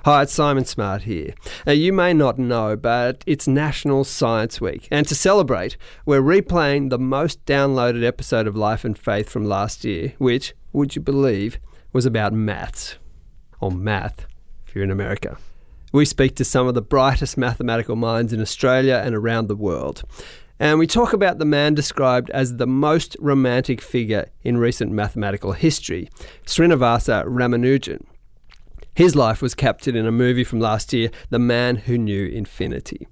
Hi, it's Simon Smart here. Now, you may not know, but it's National Science Week. And to celebrate, we're replaying the most downloaded episode of Life and Faith from last year, which, would you believe, was about maths. Or math, if you're in America. We speak to some of the brightest mathematical minds in Australia and around the world. And we talk about the man described as the most romantic figure in recent mathematical history, Srinivasa Ramanujan. His life was captured in a movie from last year, The Man Who Knew Infinity.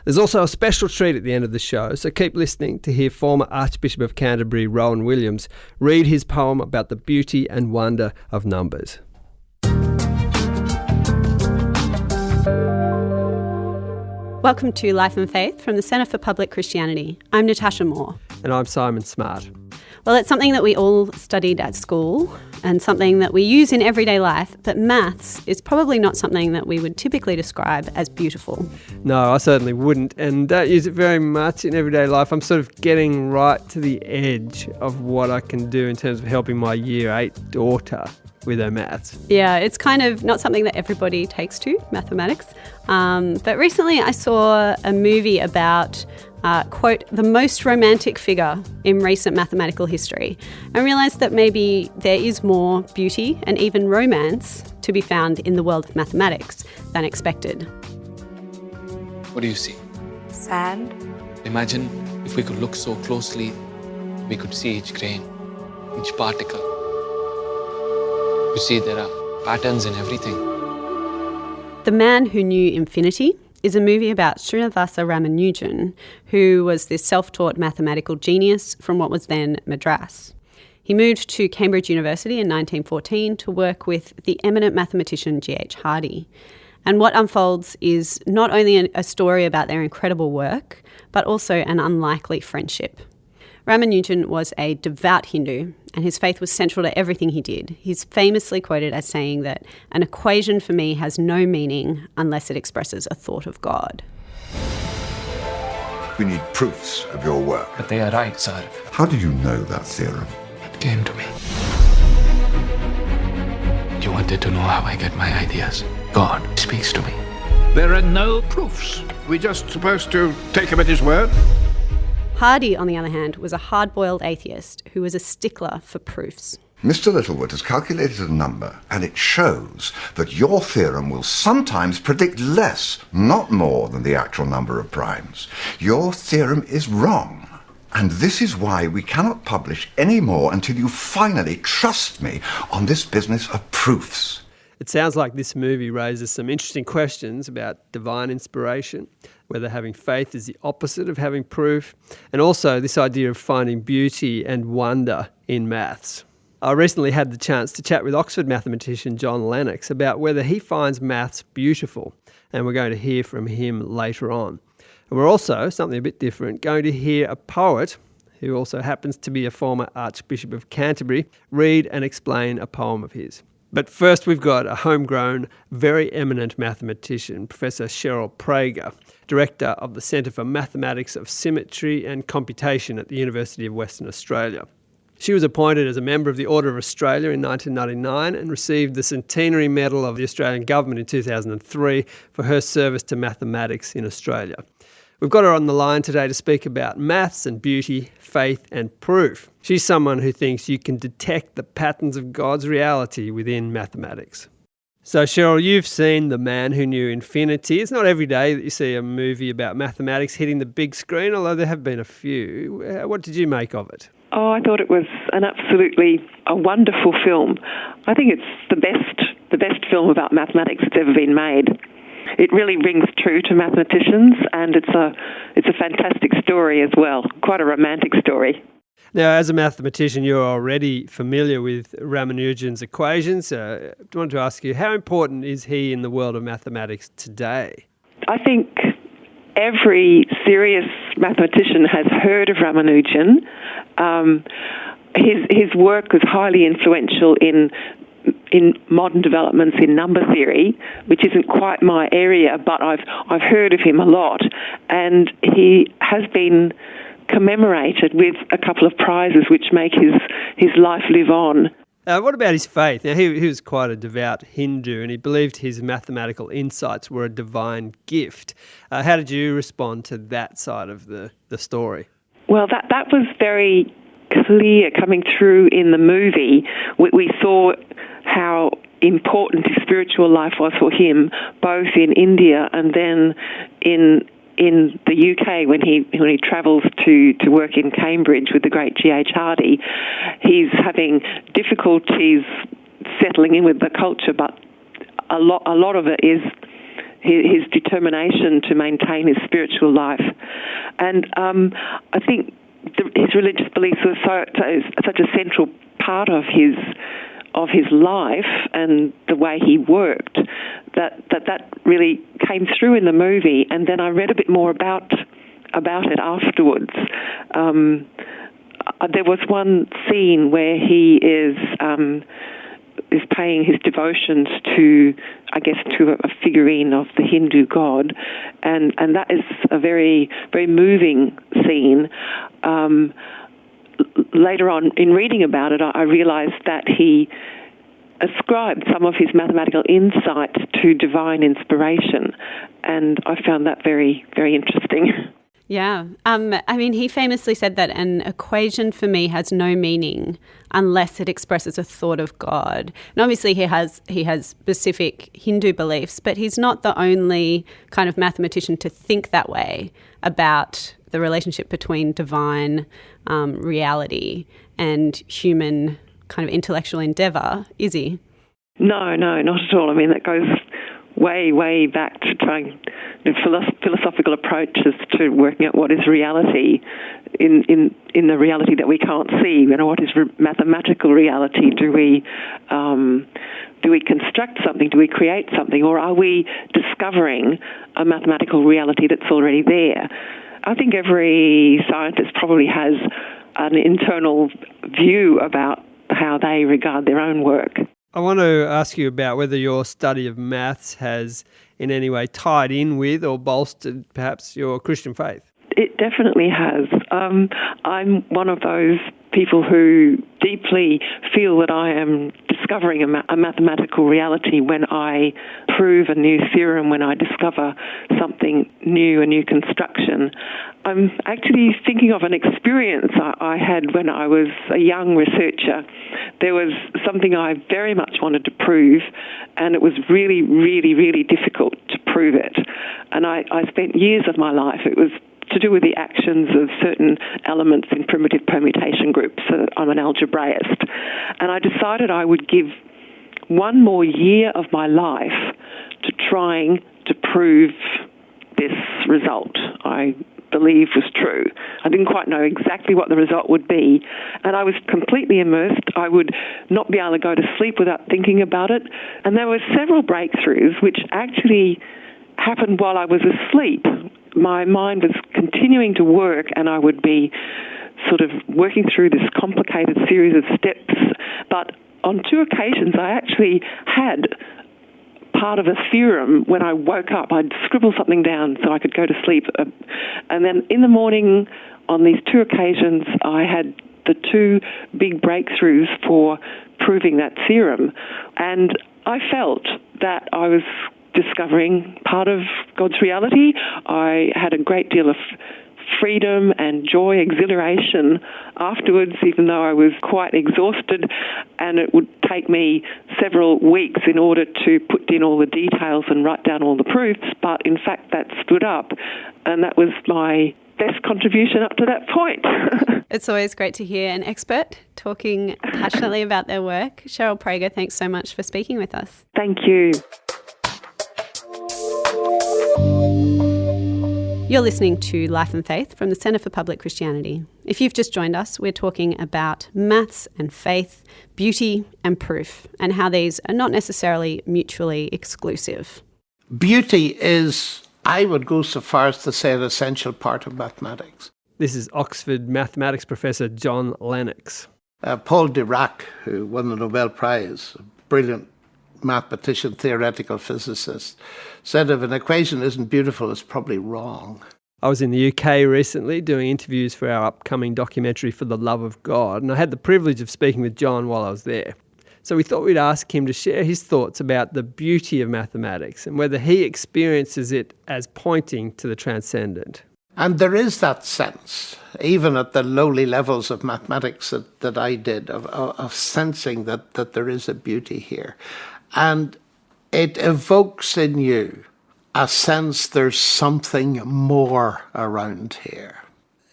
There's also a special treat at the end of the show, so keep listening to hear former Archbishop of Canterbury, Rowan Williams, read his poem about the beauty and wonder of numbers. Welcome to Life and Faith from the Centre for Public Christianity. I'm Natasha Moore. And I'm Simon Smart. Well, it's something that we all studied at school and something that we use in everyday life, but maths is probably not something that we would typically describe as beautiful. No, I certainly wouldn't, and don't use it very much in everyday life. I'm sort of getting right to the edge of what I can do in terms of helping my Year 8 daughter with her maths. Yeah, it's kind of not something that everybody takes to, mathematics. But recently I saw a movie about, quote, the most romantic figure in recent mathematical history, and realised that maybe there is more beauty and even romance to be found in the world of mathematics than expected. What do you see? Sand. Imagine if we could look so closely, we could see each grain, each particle. You see, there are patterns in everything. The Man Who Knew Infinity is a movie about Srinivasa Ramanujan, who was this self-taught mathematical genius from what was then Madras. He moved to Cambridge University in 1914 to work with the eminent mathematician G.H. Hardy. And what unfolds is not only a story about their incredible work, but also an unlikely friendship. Ramanujan was a devout Hindu, and his faith was central to everything he did. He's famously quoted as saying that an equation for me has no meaning unless it expresses a thought of God. We need proofs of your work. But they are right, sir. How do you know that theorem? It came to me. You wanted to know how I get my ideas. God speaks to me. There are no proofs. We're just supposed to take him at his word. Hardy, on the other hand, was a hard-boiled atheist who was a stickler for proofs. Mr. Littlewood has calculated a number, and it shows that your theorem will sometimes predict less, not more, than the actual number of primes. Your theorem is wrong. And this is why we cannot publish any more until you finally trust me on this business of proofs. It sounds like this movie raises some interesting questions about divine inspiration, whether having faith is the opposite of having proof, and also this idea of finding beauty and wonder in maths. I recently had the chance to chat with Oxford mathematician John Lennox about whether he finds maths beautiful, and we're going to hear from him later on. And we're also, something a bit different, going to hear a poet who also happens to be a former Archbishop of Canterbury read and explain a poem of his. But first we've got a homegrown, very eminent mathematician, Professor Cheryl Prager, Director of the Centre for Mathematics of Symmetry and Computation at the University of Western Australia. She was appointed as a member of the Order of Australia in 1999 and received the Centenary Medal of the Australian Government in 2003 for her service to mathematics in Australia. We've got her on the line today to speak about maths and beauty, faith and proof. She's someone who thinks you can detect the patterns of God's reality within mathematics. So Cheryl, you've seen The Man Who Knew Infinity. It's not every day that you see a movie about mathematics hitting the big screen, although there have been a few. What did you make of it? Oh, I thought it was a wonderful film. I think it's the best film about mathematics that's ever been made. It really rings true to mathematicians, and it's a fantastic story as well, quite a romantic story. Now, as a mathematician, you're already familiar with Ramanujan's equations. I wanted to ask you, how important is he in the world of mathematics today? I think every serious mathematician has heard of Ramanujan. His work was highly influential in modern developments in number theory, which isn't quite my area, but I've heard of him a lot, and he has been commemorated with a couple of prizes which make his life live on. What about his faith? Now, he was quite a devout Hindu, and he believed his mathematical insights were a divine gift. How did you respond to that side of the story? Well, that was very clear coming through in the movie. We saw how important his spiritual life was for him, both in India and then in the UK when he travels to work in Cambridge with the great G.H. Hardy. He's having difficulties settling in with the culture, but a lot of it is his determination to maintain his spiritual life. And I think his religious beliefs were such a central part of his life and the way he worked that really came through in the movie. And then I read a bit more about it afterwards. There was one scene where he is paying his devotions to a figurine of the Hindu god, and that is a very, very moving scene. Later on, in reading about it, I realised that he ascribed some of his mathematical insights to divine inspiration, and I found that very, very interesting. Yeah. He famously said that an equation for me has no meaning unless it expresses a thought of God. And obviously he has specific Hindu beliefs, but he's not the only kind of mathematician to think that way about the relationship between divine reality and human kind of intellectual endeavour, is he? No, not at all. I mean, that goes way, way back to trying philosophical approaches to working out what is reality in the reality that we can't see. You know, what is mathematical reality? Do we construct something? Do we create something? Or are we discovering a mathematical reality that's already there? I think every scientist probably has an internal view about how they regard their own work. I want to ask you about whether your study of maths has in any way tied in with or bolstered perhaps your Christian faith. It definitely has. I'm one of those people who deeply feel that I am discovering a mathematical reality when I prove a new theorem, when I discover something new, a new construction. I'm actually thinking of an experience I had when I was a young researcher. There was something I very much wanted to prove, and it was really, really, really difficult to prove it. And I spent years of my life, it was to do with the actions of certain elements in primitive permutation groups. I'm an algebraist. And I decided I would give one more year of my life to trying to prove this result I believe was true. I didn't quite know exactly what the result would be, and I was completely immersed. I would not be able to go to sleep without thinking about it. And there were several breakthroughs which actually happened while I was asleep. My mind was continuing to work, and I would be sort of working through this complicated series of steps. But on two occasions, I actually had part of a theorem when I woke up. I'd scribble something down so I could go to sleep. And then in the morning, on these two occasions, I had the two big breakthroughs for proving that theorem. And I felt that I was discovering part of God's reality. I had a great deal of freedom and joy, exhilaration afterwards, even though I was quite exhausted, and it would take me several weeks in order to put in all the details and write down all the proofs, but in fact that stood up, and that was my best contribution up to that point. It's always great to hear an expert talking passionately about their work. Cheryl Prager, thanks so much for speaking with us. Thank you. You're listening to Life and Faith from the Centre for Public Christianity. If you've just joined us, we're talking about maths and faith, beauty and proof, and how these are not necessarily mutually exclusive. Beauty is, I would go so far as to say, an essential part of mathematics. This is Oxford mathematics professor John Lennox. Paul Dirac, who won the Nobel Prize, a brilliant mathematician, theoretical physicist, said if an equation isn't beautiful, it's probably wrong. I was in the UK recently doing interviews for our upcoming documentary For the Love of God, and I had the privilege of speaking with John while I was there. So we thought we'd ask him to share his thoughts about the beauty of mathematics and whether he experiences it as pointing to the transcendent. And there is that sense, even at the lowly levels of mathematics that I did, of sensing that there is a beauty here. And it evokes in you a sense there's something more around here.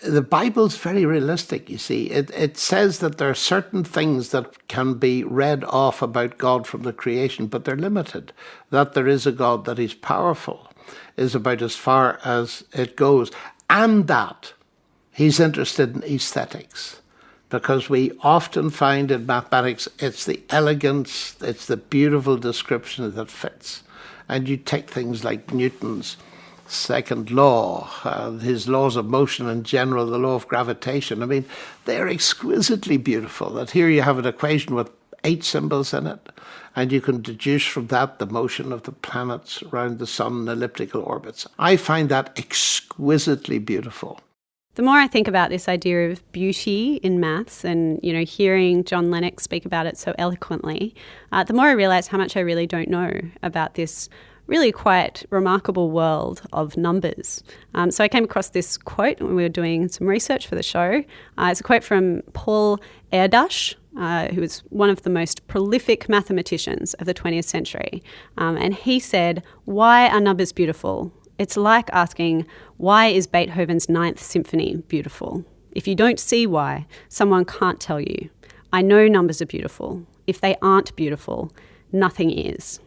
The Bible's very realistic, you see. It says that there are certain things that can be read off about God from the creation, but they're limited. That there is a God, that he's powerful, is about as far as it goes. And that he's interested in aesthetics. Because we often find in mathematics, it's the elegance, it's the beautiful description that fits. And you take things like Newton's second law, his laws of motion in general, the law of gravitation. I mean, they're exquisitely beautiful. That here you have an equation with 8 symbols in it, and you can deduce from that the motion of the planets around the sun in elliptical orbits. I find that exquisitely beautiful. The more I think about this idea of beauty in maths and, hearing John Lennox speak about it so eloquently, the more I realise how much I really don't know about this really quite remarkable world of numbers. So I came across this quote when we were doing some research for the show. It's a quote from Paul Erdős, who was one of the most prolific mathematicians of the 20th century. And he said, "Why are numbers beautiful? It's like asking, why is Beethoven's 9th Symphony beautiful? If you don't see why, someone can't tell you. I know numbers are beautiful. If they aren't beautiful, nothing is."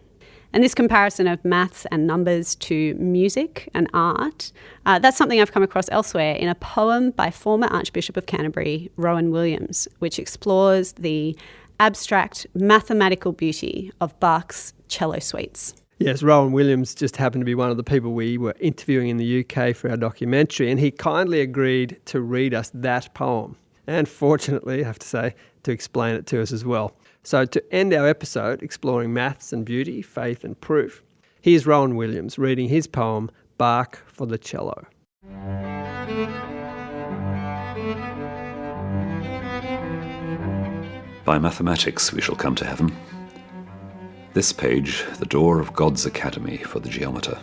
And this comparison of maths and numbers to music and art, that's something I've come across elsewhere in a poem by former Archbishop of Canterbury, Rowan Williams, which explores the abstract mathematical beauty of Bach's cello suites. Yes, Rowan Williams just happened to be one of the people we were interviewing in the UK for our documentary, and he kindly agreed to read us that poem. And fortunately, I have to say, to explain it to us as well. So to end our episode exploring maths and beauty, faith and proof, here's Rowan Williams reading his poem, Bach for the Cello. By mathematics we shall come to heaven. This page, the door of God's academy for the geometer,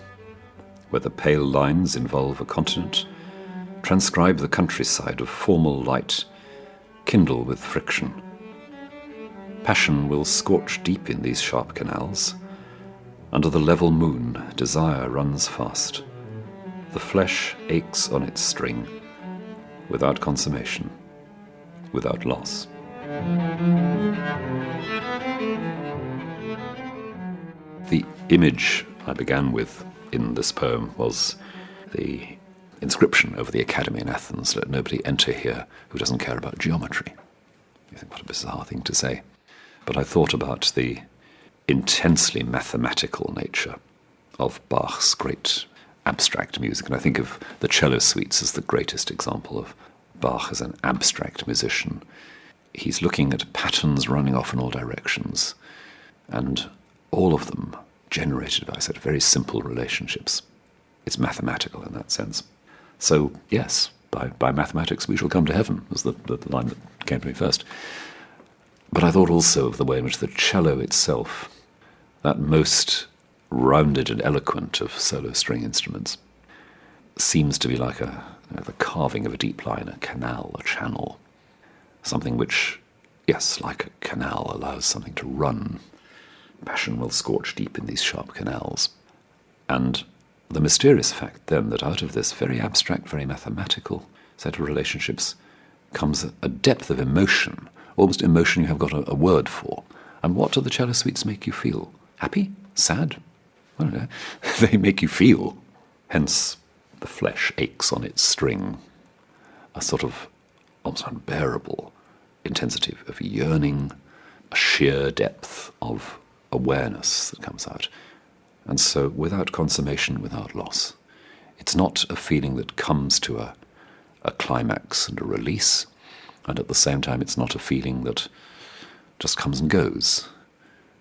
where the pale lines involve a continent, transcribe the countryside of formal light, kindle with friction. Passion will scorch deep in these sharp canals. Under the level moon, desire runs fast. The flesh aches on its string, without consummation, without loss. The image I began with in this poem was the inscription over the academy in Athens, "Let nobody enter here who doesn't care about geometry." You think, what a bizarre thing to say. But I thought about the intensely mathematical nature of Bach's great abstract music, and I think of the cello suites as the greatest example of Bach as an abstract musician. He's looking at patterns running off in all directions, and all of them generated by such very simple relationships. It's mathematical in that sense. So, yes, by mathematics we shall come to heaven, was the line that came to me first. But I thought also of the way in which the cello itself, that most rounded and eloquent of solo string instruments, seems to be like the carving of a deep line, a canal, a channel, something which, yes, like a canal, allows something to run. Passion will scorch deep in these sharp canals. And the mysterious fact then that out of this very abstract, very mathematical set of relationships comes a depth of emotion, almost emotion you have got a word for. And what do the cello suites make you feel? Happy? Sad? I don't know. They make you feel. Hence, the flesh aches on its string. A sort of almost unbearable intensity of yearning, a sheer depth of awareness that comes out. And so, without consummation, without loss. It's not a feeling that comes to a climax and a release, and at the same time it's not a feeling that just comes and goes.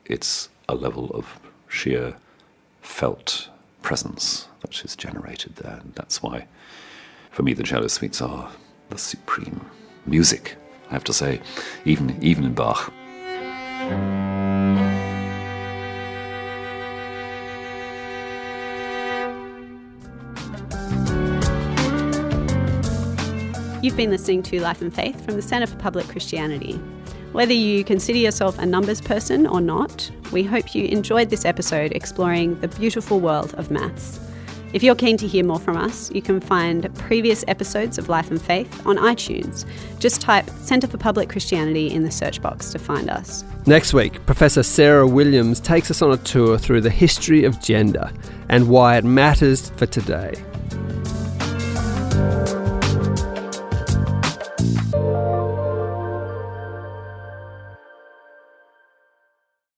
It's a level of sheer felt presence that is generated there, and that's why, for me, the cello suites are the supreme music, I have to say, even in Bach. You've been listening to Life and Faith from the Centre for Public Christianity. Whether you consider yourself a numbers person or not, we hope you enjoyed this episode exploring the beautiful world of maths. If you're keen to hear more from us, you can find previous episodes of Life and Faith on iTunes. Just type Centre for Public Christianity in the search box to find us. Next week, Professor Sarah Williams takes us on a tour through the history of gender and why it matters for today.